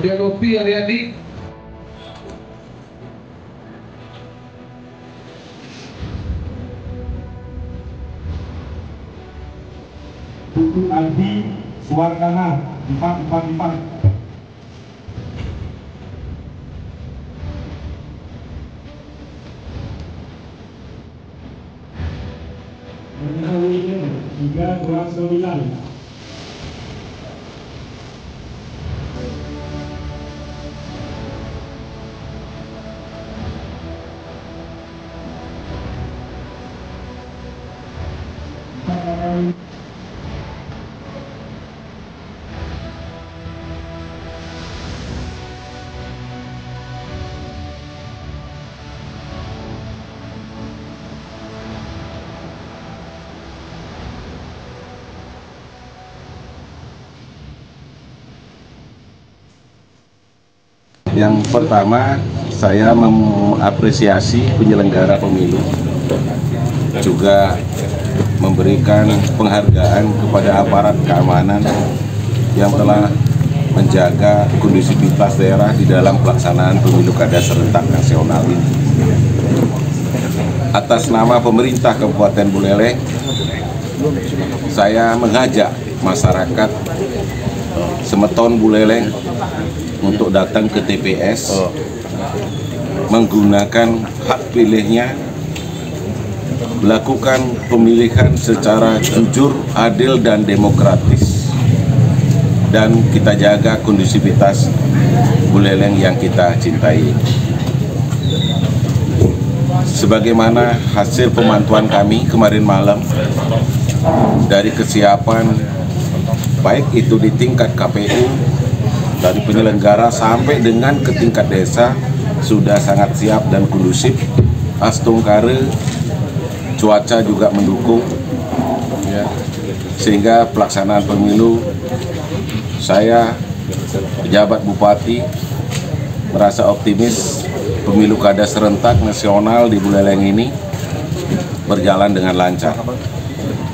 Ada Lopi, Ariadi. Tutu Aldi Suwardana 444. Menawir 329. Yang pertama, saya mengapresiasi penyelenggara pemilu, juga memberikan penghargaan kepada aparat keamanan yang telah menjaga kondusivitas daerah di dalam pelaksanaan pemilu kada serentak nasional ini. Atas nama pemerintah Kabupaten Buleleng, saya mengajak masyarakat Semeton Buleleng untuk datang ke TPS, menggunakan hak pilihnya, melakukan pemilihan secara jujur, adil, dan demokratis, dan kita jaga kondusivitas Buleleng yang kita cintai. Sebagaimana hasil pemantauan kami kemarin malam, dari kesiapan baik itu di tingkat KPU, dari penyelenggara sampai dengan ke tingkat desa, sudah sangat siap dan kondusif. Astungkare, cuaca juga mendukung, ya, sehingga pelaksanaan pemilu, saya pejabat bupati merasa optimis pemilu kada serentak nasional di Buleleng ini berjalan dengan lancar,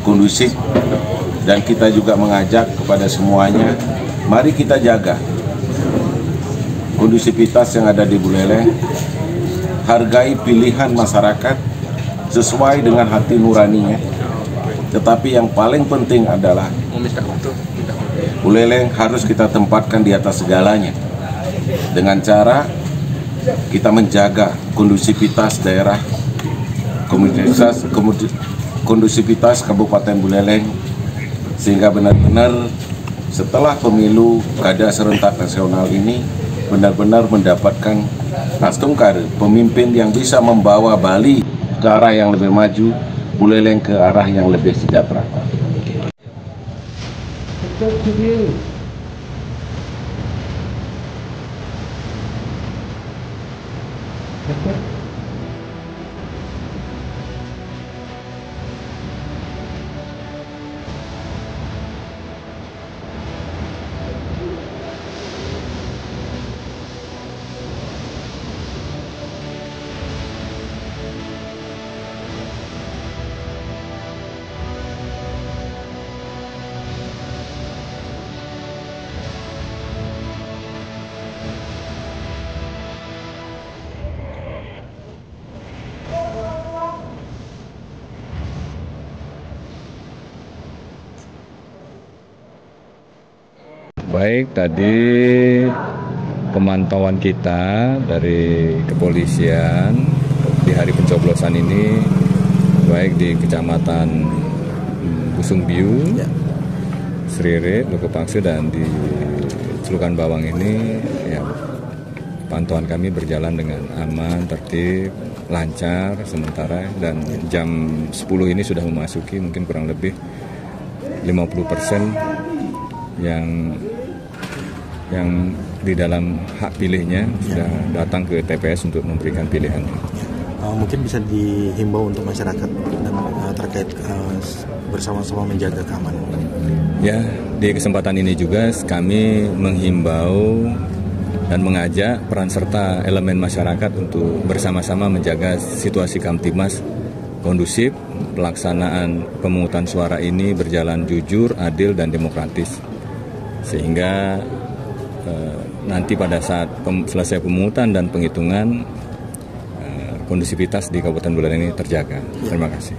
kondusif, dan kita juga mengajak kepada semuanya, mari kita jaga kondusivitas yang ada di Buleleng, hargai pilihan masyarakat sesuai dengan hati nuraninya. Tetapi yang paling penting adalah Buleleng harus kita tempatkan di atas segalanya, dengan cara kita menjaga kondusivitas daerah, kondusivitas Kabupaten Buleleng, sehingga benar-benar setelah pemilu kada serentak nasional ini benar-benar mendapatkan Astungkare, pemimpin yang bisa membawa Bali ke arah yang lebih maju, Buleleng ke arah yang lebih sejahtera. Baik, tadi pemantauan kita dari kepolisian di hari pencoblosan ini, baik di Kecamatan Busungbiu, Sririt, Lukupangsu, dan di Celukan Bawang ini, ya, pantauan kami berjalan dengan aman, tertib, lancar sementara, dan jam 10 ini sudah memasuki mungkin kurang lebih 50% yang di dalam hak pilihnya sudah datang ke TPS untuk memberikan pilihan. Mungkin bisa dihimbau untuk masyarakat dan terkait bersama-sama menjaga keamanan. Ya, di kesempatan ini juga kami menghimbau dan mengajak peran serta elemen masyarakat untuk bersama-sama menjaga situasi Kamtibmas kondusif, pelaksanaan pemungutan suara ini berjalan jujur, adil, dan demokratis. Sehingga nanti pada saat selesai pemungutan dan penghitungan kondusivitas di Kabupaten Buleleng ini terjaga. Terima kasih.